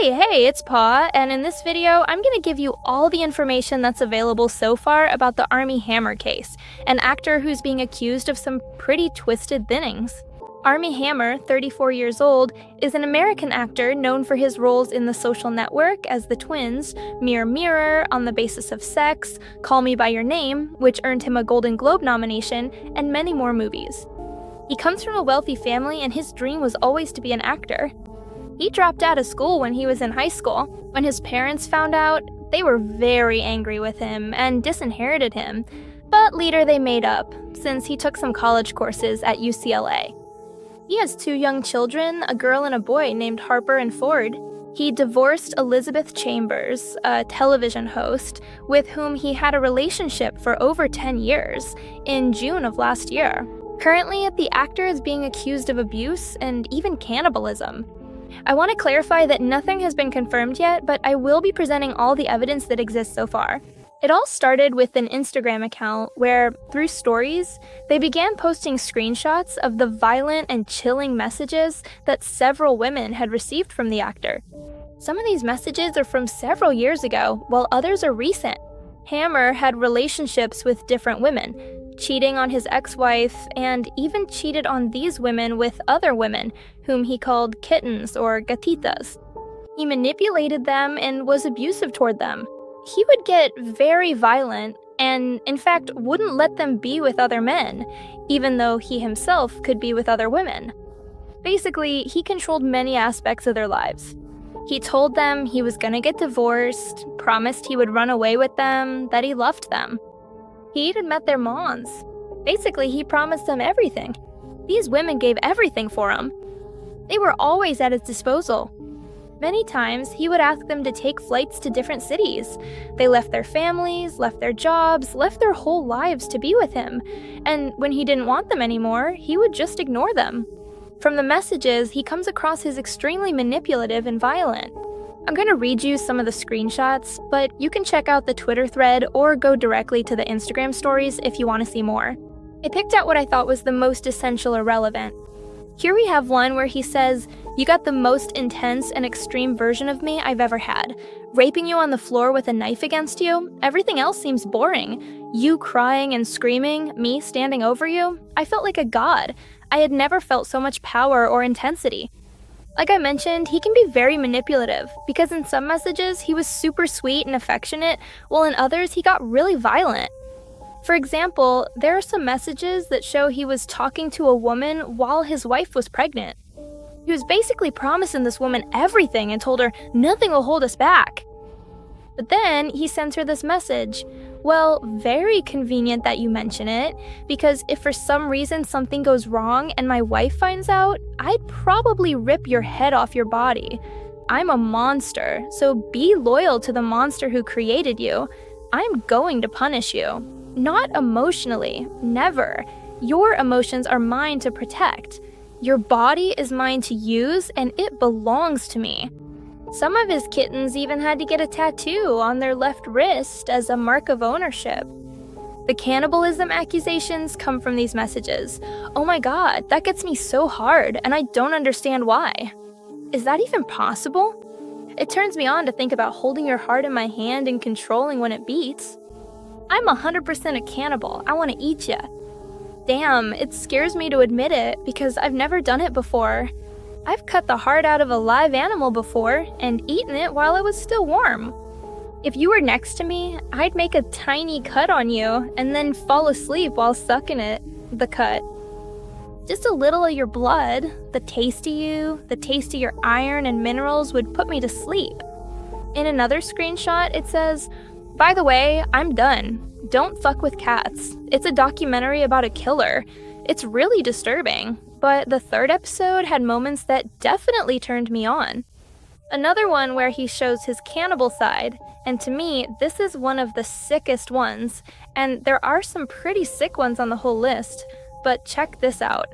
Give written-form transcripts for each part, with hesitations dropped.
Hey, it's Paw, and in this video, I'm going to give you all the information that's available so far about the Armie Hammer case, an actor who's being accused of some pretty twisted things. Armie Hammer, 34 years old, is an American actor known for his roles in The Social Network as the twins, Mirror Mirror, On the Basis of Sex, Call Me by Your Name, which earned him a Golden Globe nomination, and many more movies. He comes from a wealthy family, and his dream was always to be an actor. He dropped out of school when he was in high school. When his parents found out, they were very angry with him and disinherited him, but later they made up, since he took some college courses at UCLA. He has 2 young children, a girl and a boy named Harper and Ford. He divorced Elizabeth Chambers, a television host, with whom he had a relationship for over 10 years, in June of last year. Currently, the actor is being accused of abuse and even cannibalism. I want to clarify that nothing has been confirmed yet, but I will be presenting all the evidence that exists so far. It all started with an Instagram account where, through stories, they began posting screenshots of the violent and chilling messages that several women had received from the actor. Some of these messages are from several years ago, while others are recent. Hammer had relationships with different women, cheating on his ex-wife, and even cheated on these women with other women, whom he called kittens or gatitas. He manipulated them and was abusive toward them. He would get very violent and, in fact, wouldn't let them be with other men, even though he himself could be with other women. Basically, he controlled many aspects of their lives. He told them he was gonna get divorced, promised he would run away with them, that he loved them. He even met their moms. Basically, he promised them everything. These women gave everything for him. They were always at his disposal. Many times, he would ask them to take flights to different cities. They left their families, left their jobs, left their whole lives to be with him. And when he didn't want them anymore, he would just ignore them. From the messages, he comes across as extremely manipulative and violent. I'm going to read you some of the screenshots, but you can check out the Twitter thread or go directly to the Instagram stories if you want to see more. I picked out what I thought was the most essential or relevant. Here we have one where he says, "You got the most intense and extreme version of me I've ever had. Raping you on the floor with a knife against you, everything else seems boring. You crying and screaming, me standing over you, I felt like a god. I had never felt so much power or intensity." Like I mentioned, he can be very manipulative, because in some messages he was super sweet and affectionate, while in others he got really violent. For example, there are some messages that show he was talking to a woman while his wife was pregnant. He was basically promising this woman everything and told her, "Nothing will hold us back." But then he sends her this message. Well, very convenient that you mention it, because if for some reason something goes wrong and my wife finds out, I'd probably rip your head off your body. I'm a monster, so be loyal to the monster who created you. I'm going to punish you. Not emotionally, never. Your emotions are mine to protect. Your body is mine to use, and it belongs to me. Some of his kittens even had to get a tattoo on their left wrist as a mark of ownership. The cannibalism accusations come from these messages. Oh my god, that gets me so hard, and I don't understand why. Is that even possible? It turns me on to think about holding your heart in my hand and controlling when it beats. I'm 100% a cannibal. I want to eat ya. Damn, it scares me to admit it because I've never done it before. I've cut the heart out of a live animal before and eaten it while it was still warm. If you were next to me, I'd make a tiny cut on you and then fall asleep while sucking it, the cut. Just a little of your blood, the taste of you, the taste of your iron and minerals would put me to sleep. In another screenshot, it says, "By the way, I'm done. Don't fuck with cats. It's a documentary about a killer. It's really disturbing. But the 3rd episode had moments that definitely turned me on." Another one where he shows his cannibal side, and to me, this is one of the sickest ones, and there are some pretty sick ones on the whole list, but check this out.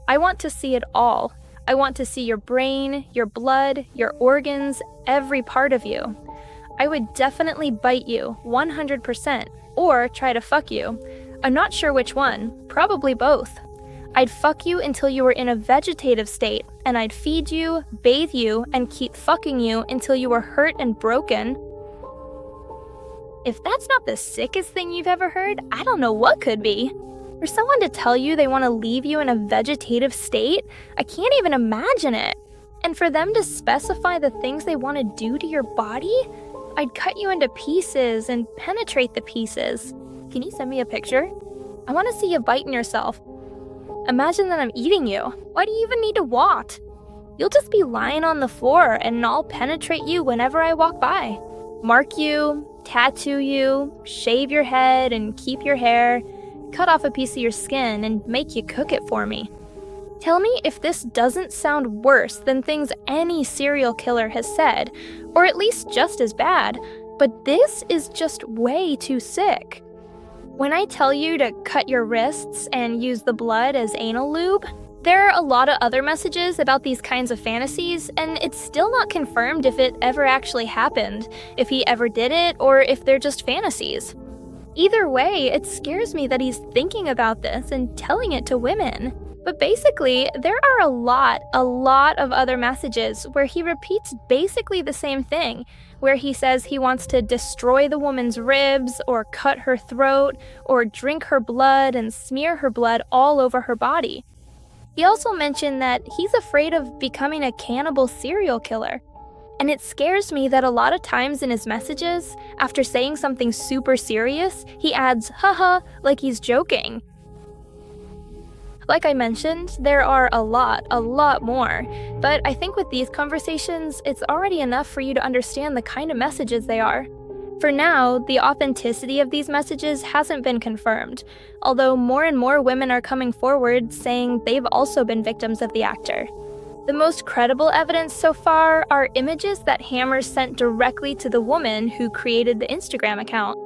"I want to see it all. I want to see your brain, your blood, your organs, every part of you. I would definitely bite you, 100%, or try to fuck you. I'm not sure which one, probably both. I'd fuck you until you were in a vegetative state, and I'd feed you, bathe you, and keep fucking you until you were hurt and broken. If that's not the sickest thing you've ever heard, I don't know what could be. For someone to tell you they want to leave you in a vegetative state, I can't even imagine it. And for them to specify the things they want to do to your body, I'd cut you into pieces and penetrate the pieces. Can you send me a picture? I want to see you biting yourself. Imagine that I'm eating you. Why do you even need to walk? You'll just be lying on the floor and I'll penetrate you whenever I walk by. Mark you, tattoo you, shave your head and keep your hair, cut off a piece of your skin and make you cook it for me. Tell me if this doesn't sound worse than things any serial killer has said, or at least just as bad, but this is just way too sick. When I tell you to cut your wrists and use the blood as anal lube, there are a lot of other messages about these kinds of fantasies, and it's still not confirmed if it ever actually happened, if he ever did it, or if they're just fantasies. Either way, it scares me that he's thinking about this and telling it to women. But basically, there are a lot of other messages where he repeats basically the same thing, where he says he wants to destroy the woman's ribs, or cut her throat, or drink her blood and smear her blood all over her body. He also mentioned that he's afraid of becoming a cannibal serial killer. And it scares me that a lot of times in his messages, after saying something super serious, he adds, haha, like he's joking. Like I mentioned, there are a lot more, but I think with these conversations, it's already enough for you to understand the kind of messages they are. For now, the authenticity of these messages hasn't been confirmed, although more and more women are coming forward saying they've also been victims of the actor. The most credible evidence so far are images that Hammer sent directly to the woman who created the Instagram account.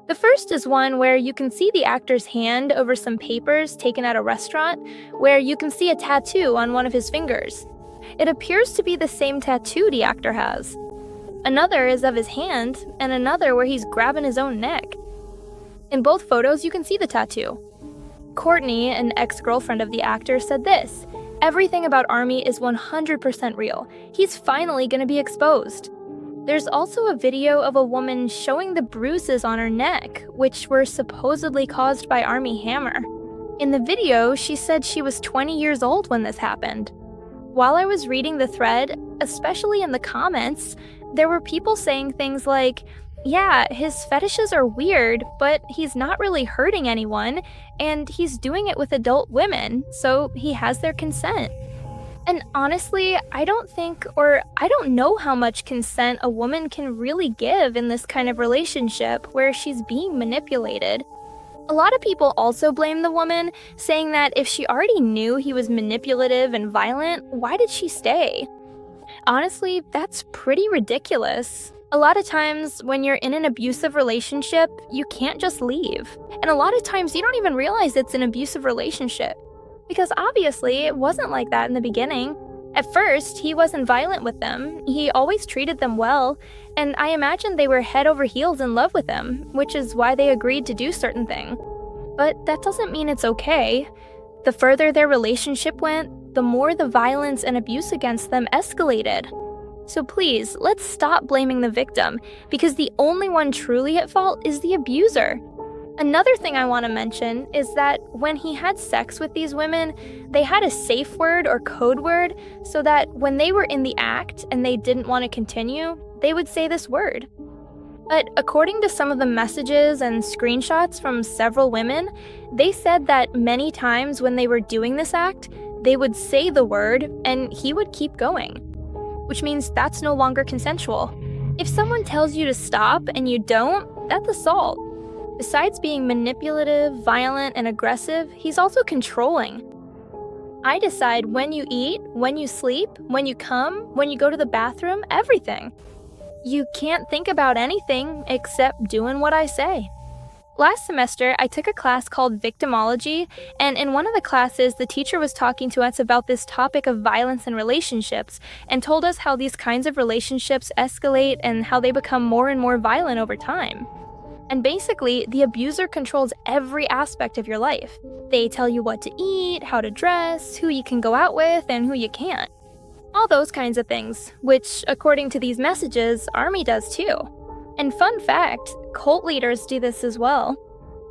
The first is one where you can see the actor's hand over some papers taken at a restaurant, where you can see a tattoo on one of his fingers. It appears to be the same tattoo the actor has. Another is of his hand, and another where he's grabbing his own neck. In both photos, you can see the tattoo. Courtney, an ex-girlfriend of the actor, said this: "Everything about Armie is 100% real. He's finally gonna be exposed." There's also a video of a woman showing the bruises on her neck, which were supposedly caused by Armie Hammer. In the video, she said she was 20 years old when this happened. While I was reading the thread, especially in the comments, there were people saying things like, yeah, his fetishes are weird, but he's not really hurting anyone, and he's doing it with adult women, so he has their consent. And honestly, I don't know how much consent a woman can really give in this kind of relationship where she's being manipulated. A lot of people also blame the woman, saying that if she already knew he was manipulative and violent, why did she stay? Honestly, that's pretty ridiculous. A lot of times, when you're in an abusive relationship, you can't just leave. And a lot of times, you don't even realize it's an abusive relationship. Because obviously, it wasn't like that in the beginning. At first, he wasn't violent with them. He always treated them well, and I imagine they were head over heels in love with him, which is why they agreed to do certain things. But that doesn't mean it's okay. The further their relationship went, the more the violence and abuse against them escalated. So please, let's stop blaming the victim, because the only one truly at fault is the abuser. Another thing I want to mention is that when he had sex with these women, they had a safe word or code word so that when they were in the act and they didn't want to continue, they would say this word. But according to some of the messages and screenshots from several women, they said that many times when they were doing this act, they would say the word and he would keep going, which means that's no longer consensual. If someone tells you to stop and you don't, that's assault. Besides being manipulative, violent, and aggressive, he's also controlling. I decide when you eat, when you sleep, when you come, when you go to the bathroom, everything. You can't think about anything except doing what I say. Last semester, I took a class called Victimology, and in one of the classes, the teacher was talking to us about this topic of violence in relationships and told us how these kinds of relationships escalate and how they become more and more violent over time. And basically, the abuser controls every aspect of your life. They tell you what to eat, how to dress, who you can go out with, and who you can't. All those kinds of things, which, according to these messages, Armie does too. And fun fact, cult leaders do this as well.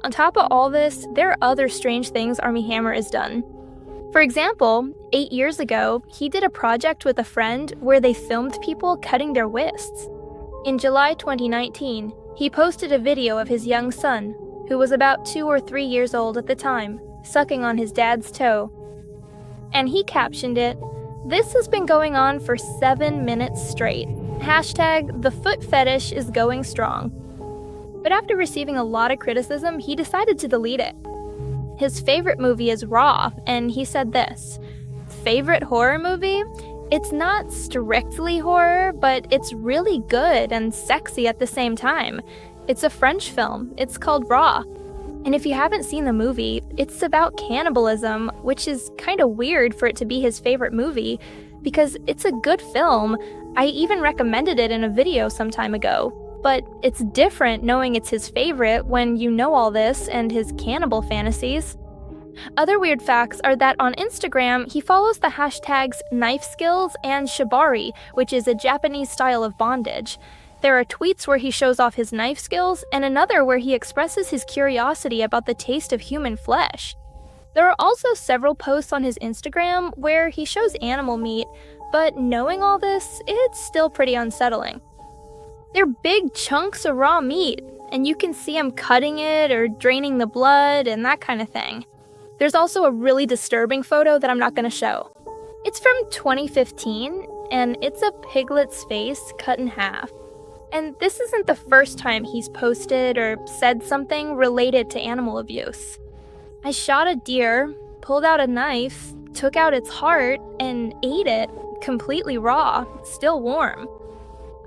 On top of all this, there are other strange things Armie Hammer has done. For example, 8 years ago, he did a project with a friend where they filmed people cutting their wrists. In July 2019, he posted a video of his young son, who was about 2 or 3 years old at the time, sucking on his dad's toe. And he captioned it, "This has been going on for 7 minutes straight. Hashtag the foot fetish is going strong." But after receiving a lot of criticism, he decided to delete it. His favorite movie is Raw, and he said this, "Favorite horror movie? It's not strictly horror, but it's really good and sexy at the same time. It's a French film. It's called Raw. And if you haven't seen the movie, it's about cannibalism, which is kind of weird for it to be his favorite movie, because it's a good film. I even recommended it in a video some time ago. But it's different knowing it's his favorite when you know all this and his cannibal fantasies." Other weird facts are that on Instagram, he follows the hashtags knife skills and shibari, which is a Japanese style of bondage. There are tweets where he shows off his knife skills, and another where he expresses his curiosity about the taste of human flesh. There are also several posts on his Instagram where he shows animal meat, but knowing all this, it's still pretty unsettling. They're big chunks of raw meat, and you can see him cutting it or draining the blood and that kind of thing. There's also a really disturbing photo that I'm not going to show. It's from 2015, and it's a piglet's face cut in half. And this isn't the first time he's posted or said something related to animal abuse. "I shot a deer, pulled out a knife, took out its heart, and ate it, completely raw, still warm.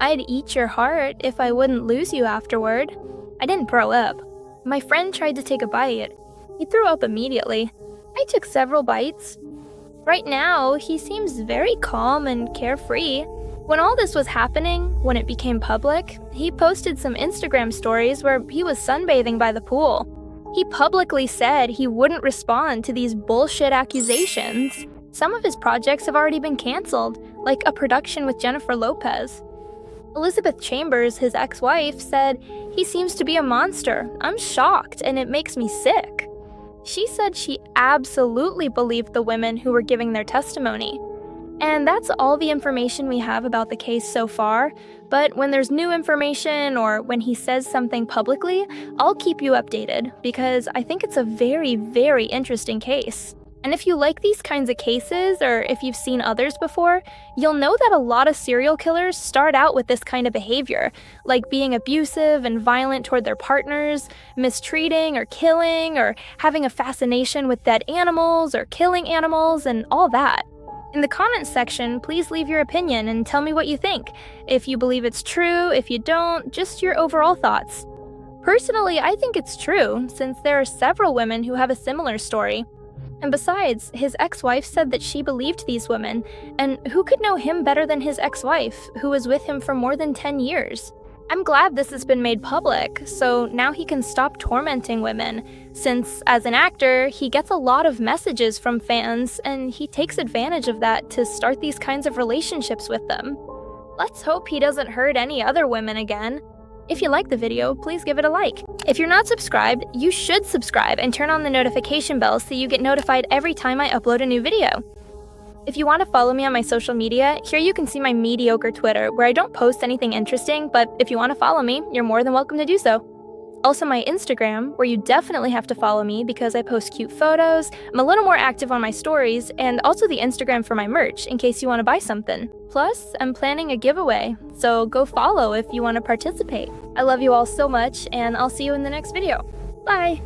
I'd eat your heart if I wouldn't lose you afterward. I didn't throw up. My friend tried to take a bite. He threw up immediately. I took several bites. Right now, he seems very calm and carefree." When all this was happening, when it became public, he posted some Instagram stories where he was sunbathing by the pool. He publicly said he wouldn't respond to these bullshit accusations. Some of his projects have already been canceled, like a production with Jennifer Lopez. Elizabeth Chambers, his ex-wife, said, "He seems to be a monster. I'm shocked, and it makes me sick." She said she absolutely believed the women who were giving their testimony. And that's all the information we have about the case so far, but when there's new information or when he says something publicly, I'll keep you updated, because I think it's a very, very interesting case. And if you like these kinds of cases, or if you've seen others before, you'll know that a lot of serial killers start out with this kind of behavior, like being abusive and violent toward their partners, mistreating or killing, or having a fascination with dead animals or killing animals, and all that. In the comments section, please leave your opinion and tell me what you think. If you believe it's true, if you don't, just your overall thoughts. Personally, I think it's true, since there are several women who have a similar story. And besides, his ex-wife said that she believed these women, and who could know him better than his ex-wife, who was with him for more than 10 years? I'm glad this has been made public, so now he can stop tormenting women, since as an actor, he gets a lot of messages from fans, and he takes advantage of that to start these kinds of relationships with them. Let's hope he doesn't hurt any other women again. If you like the video, please give it a like. If you're not subscribed, you should subscribe and turn on the notification bell so you get notified every time I upload a new video. If you want to follow me on my social media, here you can see my mediocre Twitter, where I don't post anything interesting, but if you want to follow me, you're more than welcome to do so. Also my Instagram, where you definitely have to follow me because I post cute photos, I'm a little more active on my stories, and also the Instagram for my merch, in case you want to buy something. Plus, I'm planning a giveaway, so go follow if you want to participate. I love you all so much, and I'll see you in the next video. Bye!